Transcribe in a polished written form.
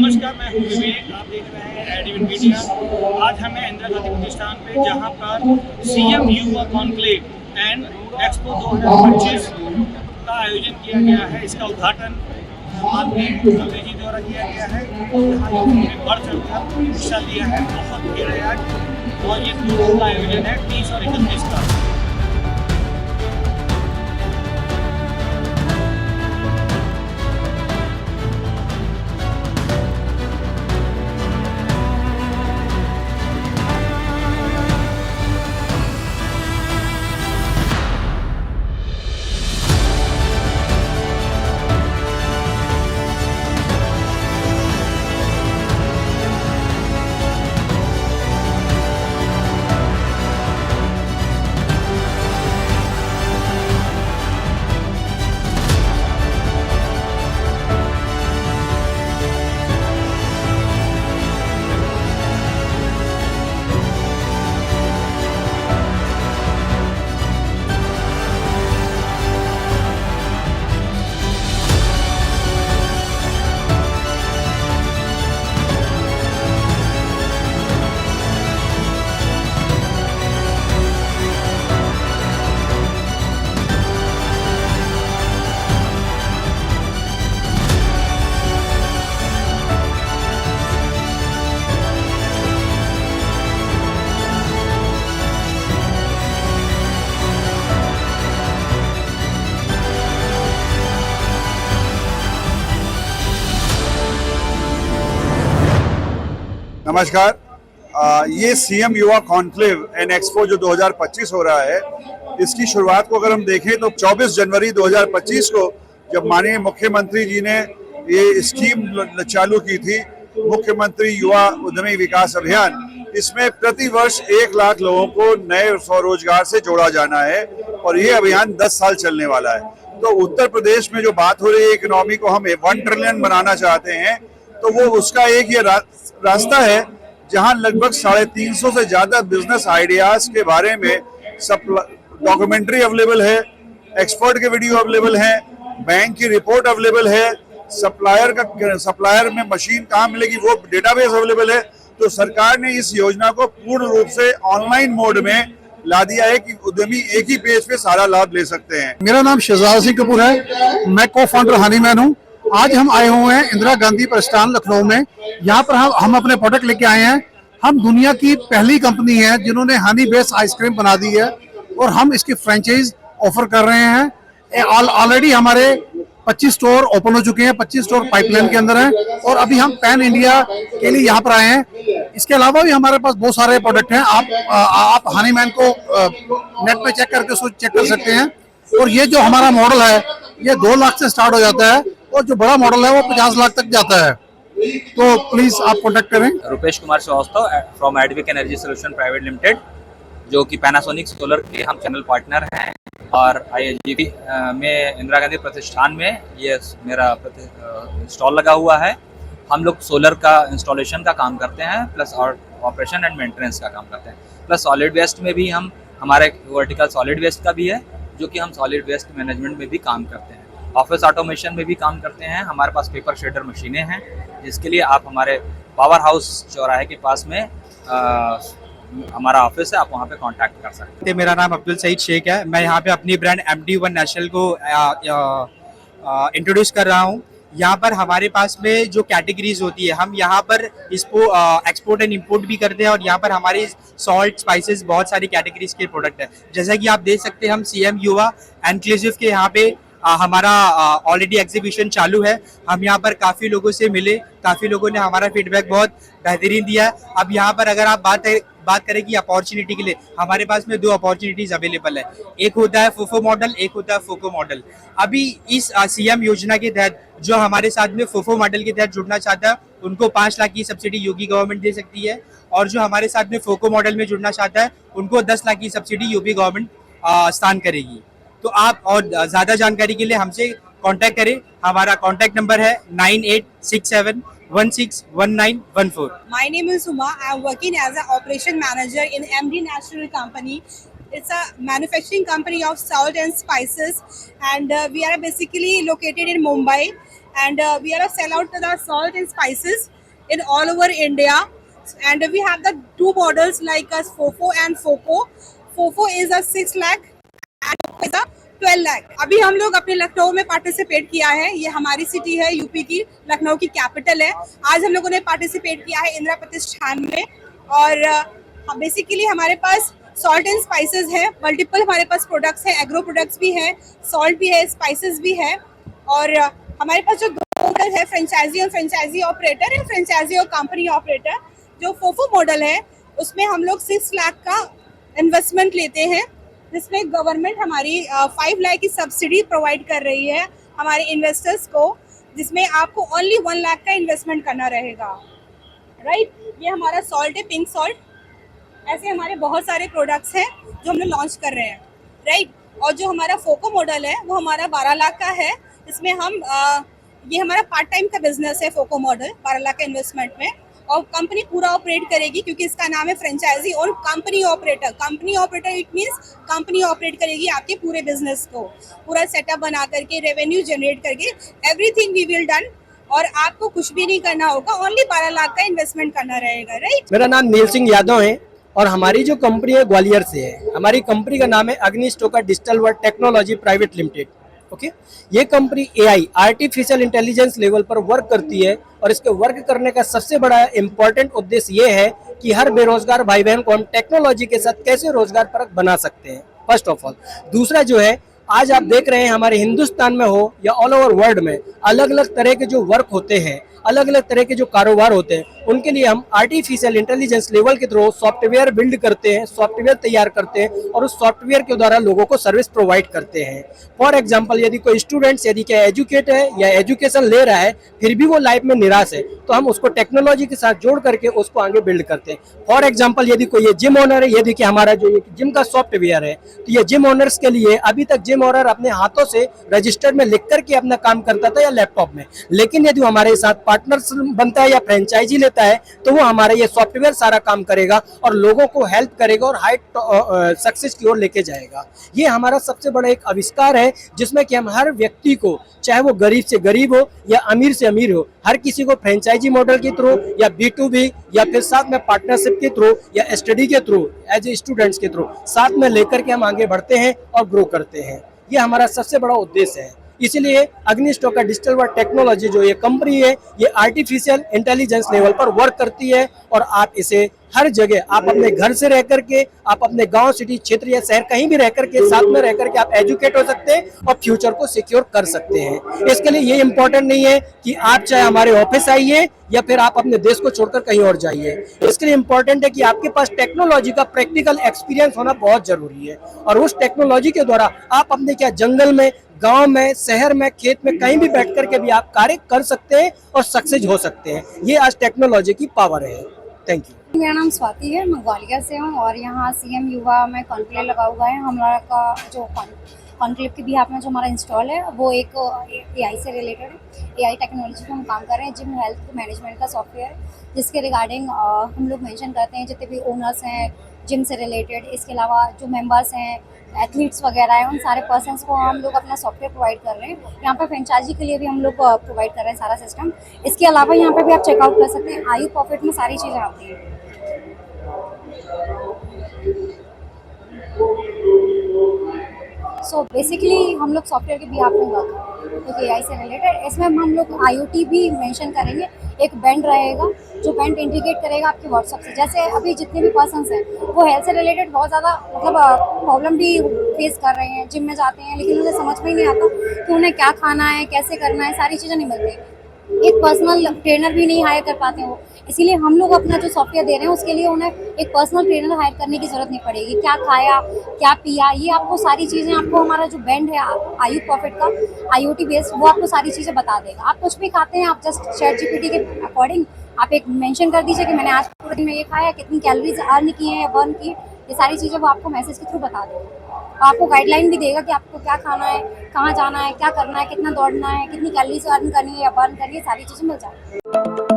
नमस्कार, मैं हूं विवेक। आप देख रहे हैं एडीविन मीडिया। आज हमें इंदिरा गांधी प्रतिष्ठान पे, जहां पर सीएम युवा कॉन्क्लेव एंड एक्सपो 2025 का आयोजन किया गया है, इसका उद्घाटन माननीय मुख्यमंत्री जी द्वारा किया गया है। यहाँ युवाओं ने बढ़ चढ़कर हिस्सा लिया है। बहुत भीड़ है आज और ये 2 दिन का आयोजन है, 30 और 31 का। नमस्कार। ये सीएम युवा कॉन्क्लेव एंड एक्सपो जो 2025 हो रहा है, इसकी शुरुआत को अगर हम देखें तो 24 जनवरी 2025 को जब माननीय मुख्यमंत्री जी ने ये स्कीम चालू की थी, मुख्यमंत्री युवा उद्यमी विकास अभियान, इसमें प्रति वर्ष 1 लाख लोगों को नए स्वरोजगार से जोड़ा जाना है और ये अभियान 10 साल चलने वाला है। तो उत्तर प्रदेश में जो बात हो रही है, इकोनॉमी को हम 1 ट्रिलियन बनाना चाहते हैं, तो वो उसका एक ये रास्ता है जहां लगभग 350 से ज्यादा बिजनेस आइडियाज के बारे में सब डॉक्यूमेंट्री अवेलेबल है, एक्सपर्ट के वीडियो अवेलेबल है, बैंक की रिपोर्ट अवेलेबल है, सप्लायर में मशीन कहाँ मिलेगी वो डेटाबेस अवेलेबल है। तो सरकार ने इस योजना को पूर्ण रूप से ऑनलाइन मोड में ला दिया है कि उद्यमी एक ही पेज पे सारा लाभ ले सकते हैं। मेरा नाम शहजाद सिंह कपूर है, मैं को फाउंडर हनीमैन हूँ। आज हम आए हुए हैं इंदिरा गांधी प्रतिष्ठान लखनऊ में। यहाँ पर हम अपने प्रोडक्ट लेके आए हैं। हम दुनिया की पहली कंपनी है जिन्होंने हनी बेस्ड आइसक्रीम बना दी है और हम इसकी फ्रेंचाइज ऑफर कर रहे हैं। ऑलरेडी हमारे 25 स्टोर ओपन हो चुके हैं, 25 स्टोर पाइपलाइन के अंदर हैं और अभी हम पैन इंडिया के लिए यहाँ पर आए हैं। इसके अलावा भी हमारे पास बहुत सारे प्रोडक्ट हैं। आप हनीमैन को नेट पे चेक करके उसको चेक कर सकते हैं। और ये जो हमारा मॉडल है ये 2 लाख से स्टार्ट हो जाता है और जो बड़ा मॉडल है वो 50 लाख तक जाता है। तो प्लीज आप कॉन्टेक्ट करें। Rupesh Kumar Shrivastava from Advik energy solution private limited, जो कि पैनासोनिक सोलर के हम चैनल पार्टनर हैं। और IGP में इंदिरा गांधी प्रतिष्ठान में ये मेरा स्टॉल लगा हुआ है। हम लोग सोलर का इंस्टॉलेशन का काम करते हैं, प्लस और ऑपरेशन एंड मेंटेनेंस का काम करते हैं। प्लस सॉलिड वेस्ट में भी हमारे वर्टिकल सॉलिड वेस्ट का भी है, जो कि हम सॉलिड वेस्ट मैनेजमेंट में भी काम करते हैं। ऑफिस ऑटोमेशन में भी काम करते हैं। हमारे पास पेपर शेडर मशीनें हैं, जिसके लिए आप हमारे पावर हाउस चौराहे के पास में हमारा ऑफिस है, आप वहाँ पे कांटेक्ट कर सकते हैं। मेरा नाम अब्दुल सईद शेख है। मैं यहाँ पे अपनी ब्रांड MD1 नेशनल को इंट्रोड्यूस कर रहा हूँ। यहाँ पर हमारे पास में जो कैटेगरीज होती है, हम यहाँ पर इसको एक्सपोर्ट एंड इंपोर्ट भी करते हैं और यहाँ पर हमारी सॉल्ट स्पाइसेस बहुत सारी कैटेगरीज के प्रोडक्ट है। जैसा कि आप देख सकते हैं, हम सीएम युवा एनक्लेसिव के यहाँ पे हमारा ऑलरेडी एग्जीबिशन चालू है। हम यहाँ पर काफ़ी लोगों से मिले, काफ़ी लोगों ने हमारा फीडबैक बहुत बेहतरीन दिया है। अब यहाँ पर अगर आप बात करें कि अपॉर्चुनिटी के लिए, हमारे पास में 2 अपॉर्चुनिटीज अवेलेबल है। एक होता है फोफो मॉडल, एक होता है फोको मॉडल। अभी इस सीएम योजना के तहत जो हमारे साथ में फोफो मॉडल के तहत जुड़ना चाहता है, उनको 5 लाख की सब्सिडी योगी गवर्नमेंट दे सकती है। और जो हमारे साथ में फोको मॉडल में जुड़ना चाहता है, उनको 10 लाख की सब्सिडी यूपी गवर्नमेंट स्थान करेगी। तो आप और ज़्यादा जानकारी के लिए हमसे कांटेक्ट करें। हमारा कांटेक्ट नंबर है 9867161914। My name is Uma. I am working as an operation manager in MD National Company. It's a manufacturing company of salt and spices, and we are basically located in Mumbai. and we are a sellout to the salt and spices in all over India. And we have the two models like us, FOFO and FOCO. FOFO is a 6 lakh and FOCO is a 12 lakh. अभी हम लोग अपने लखनऊ में participate किया है, ये हमारी city है, यूपी की, लखनऊ की कैपिटल है। आज हम लोगों ने पार्टिसिपेट किया है इंदिरा प्रतिष्ठान में, और बेसिकली हमारे पास सॉल्ट एंड स्पाइसेस है, मल्टीपल हमारे पास प्रोडक्ट्स हैं, एग्रो प्रोडक्ट्स भी हैं, सॉल्ट भी है, स्पाइसेस भी है। और हमारे पास जो दो मॉडल है, फ्रेंचाइजी और फ्रेंचाइजी ऑपरेटर एंड फ्रेंचाइजी और कंपनी ऑपरेटर। जो फोफो मॉडल है उसमें हम लोग 6 लाख का इन्वेस्टमेंट लेते हैं, जिसमें गवर्नमेंट हमारी 5 लाख की सब्सिडी प्रोवाइड कर रही है हमारे इन्वेस्टर्स को, जिसमें आपको ओनली 1 लाख का इन्वेस्टमेंट करना रहेगा, राइट। ये हमारा सॉल्ट है, पिंक सॉल्ट। ऐसे हमारे बहुत सारे प्रोडक्ट्स हैं जो हम लोग लॉन्च कर रहे हैं, राइट। और जो हमारा फोको मॉडल है वो हमारा 12 लाख का है। इसमें हम ये हमारा पार्ट टाइम का बिजनेस है, फोको मॉडल 12 लाख का इन्वेस्टमेंट में, और कंपनी पूरा ऑपरेट करेगी, क्योंकि इसका नाम है फ्रेंचाइजी और company operator. Company operator it means company operate करेगी आपके पूरे बिजनेस को, पूरा सेटअप बना करके, रेवेन्यू जनरेट करके, एवरीथिंग वी विल डन। और आपको कुछ भी नहीं करना होगा, ओनली 12 लाख का इन्वेस्टमेंट करना रहेगा, राइट। मेरा नाम नील सिंह यादव है और हमारी जो कंपनी है ग्वालियर से है। हमारी कंपनी का नाम है अग्नि स्टोका digital world technology private limited. Okay, ये कंपनी एआई आर्टिफिशियल इंटेलिजेंस लेवल पर वर्क करती है, और इसके वर्क करने का सबसे बड़ा इम्पोर्टेंट उद्देश्य ये है कि हर बेरोजगार भाई बहन को हम टेक्नोलॉजी के साथ कैसे रोजगार परक बना सकते हैं, फर्स्ट ऑफ ऑल। दूसरा जो है, आज आप देख रहे हैं हमारे हिंदुस्तान में हो या ऑल ओवर वर्ल्ड में अलग अलग तरह के जो वर्क होते हैं, अलग अलग तरह के जो कारोबार होते हैं, उनके लिए हम आर्टिफिशियल इंटेलिजेंस लेवल के थ्रू सॉफ्टवेयर बिल्ड करते हैं, सॉफ्टवेयर तैयार करते हैं, और उस सॉफ्टवेयर के द्वारा लोगों को सर्विस प्रोवाइड करते हैं। फॉर एग्जांपल, यदि कोई स्टूडेंट्स यदि क्या एजुकेट है या एजुकेशन ले रहा है, फिर भी वो लाइफ में निराश है, तो हम उसको टेक्नोलॉजी के साथ जोड़ करके उसको आगे बिल्ड करते हैं। फॉर एग्जाम्पल, यदि कोई ये जिम ओनर है, ये देखिए हमारा जो ये जिम का सॉफ्टवेयर है, तो ये जिम ओनर्स के लिए अभी तक जिम ओनर अपने हाथों से रजिस्टर में लिख करके अपना काम करता था या लैपटॉप में, लेकिन यदि हमारे साथ पार्टनर्स बनता है या फ्रेंचाइजी लेता है, तो वो हमारा ये सॉफ्टवेयर सारा काम करेगा और लोगों को हेल्प करेगा और हाई सक्सेस की ओर लेके जाएगा। ये हमारा सबसे बड़ा एक आविष्कार है, जिसमें कि हम हर व्यक्ति को, चाहे वो गरीब से गरीब हो या अमीर से अमीर हो, हर किसी को फ्रेंचाइजी मॉडल के थ्रू या B2B या फिर साथ में पार्टनरशिप के थ्रू या स्टडी के थ्रू, एज ए स्टूडेंट्स के थ्रू साथ में लेकर के हम आगे बढ़ते हैं और ग्रो करते हैं। ये हमारा सबसे बड़ा उद्देश्य है। इसीलिए अग्नि स्टोका डिजिटल वर्ल्ड टेक्नोलॉजी जो ये कंपनी है, ये आर्टिफिशियल इंटेलिजेंस लेवल पर वर्क करती है, और आप इसे हर जगह, आप अपने घर से रह करके, आप अपने गांव, सिटी, क्षेत्र या शहर कहीं भी रह करके, साथ में रह करके आप एजुकेट हो सकते हैं और फ्यूचर को सिक्योर कर सकते हैं। इसके लिए ये इंपॉर्टेंट नहीं है कि आप चाहे हमारे ऑफिस आइए या फिर आप अपने देश को छोड़कर कहीं और जाइए। इसके लिए इंपॉर्टेंट है कि आपके पास टेक्नोलॉजी का प्रैक्टिकल एक्सपीरियंस होना बहुत जरूरी है, और उस टेक्नोलॉजी के द्वारा आप अपने क्या जंगल में, गांव में, शहर में, खेत में कहीं भी बैठ करके भी आप कार्य कर सकते हैं और सक्सेस हो सकते हैं। ये आज टेक्नोलॉजी की पावर है। Thank you. मेरा नाम स्वाति है, मैं ग्वालियर से हूँ, और यहाँ CM युवा में कॉन्क्लेव लगा हुआ है। हमारा का जो कॉन्क्लेव के बिहाफ में जो हमारा इंस्टॉल है, वो एक AI से रिलेटेड है। AI टेक्नोलॉजी पे हम काम कर रहे हैं, जिम हेल्थ मैनेजमेंट का सॉफ्टवेयर, जिसके रिगार्डिंग हम लोग मेंशन करते हैं जितने भी ओनर्स हैं जिम से रिलेटेड। इसके अलावा जो मेंबर्स हैं, एथलीट्स वगैरह हैं, उन सारे पर्सन्स को हम लोग अपना सॉफ्टवेयर प्रोवाइड कर रहे हैं। यहाँ पर फ्रेंचाइजी के लिए भी हम लोग प्रोवाइड कर रहे हैं सारा सिस्टम। इसके अलावा यहाँ पर भी आप चेकआउट कर सकते हैं, आयु प्रॉफिट में सारी चीज़ें आती हैं। सो बेसिकली हम लोग सॉफ्टवेयर के बिहाफ में वर्क कर रहे हैं, क्योंकि AI से रिलेटेड। इसमें हम लोग IoT भी मेंशन करेंगे। एक बैंड रहेगा जो बैंड इंटीग्रेट करेगा आपके व्हाट्सएप से। जैसे अभी जितने भी पर्सन्स हैं वो हेल्थ से रिलेटेड बहुत ज़्यादा प्रॉब्लम भी फेस कर रहे हैं, जिम में जाते हैं, लेकिन उन्हें समझ में ही नहीं आता कि उन्हें क्या खाना है, कैसे करना है, सारी चीज़ें नहीं मिलती। एक पर्सनल ट्रेनर भी नहीं हायर कर पाते हो, इसीलिए हम लोग अपना जो सॉफ्टवेयर दे रहे हैं उसके लिए उन्हें एक पर्सनल ट्रेनर हायर करने की ज़रूरत नहीं पड़ेगी। क्या खाया, क्या पिया, ये आपको सारी चीज़ें, आपको हमारा जो बैंड है आयु प्रॉफिट का IoT बेस्ड, वो आपको सारी चीज़ें बता देगा। आप कुछ भी खाते हैं, आप जस्ट ChatGPT के अकॉर्डिंग आप एक मेंशन कर दीजिए कि मैंने आज पूरे दिन में ये खाया, कितनी कैलोरीज अर्न की हैं या बर्न की, ये सारी चीज़ें वो आपको मैसेज के थ्रू बता देगा। आपको गाइडलाइन भी देगा कि आपको क्या खाना है, कहाँ जाना है, क्या करना है, कितना दौड़ना है, कितनी कैलोरीज अर्न करनी है या बर्न करनी है, सारी चीज़ें मिल जाएगी।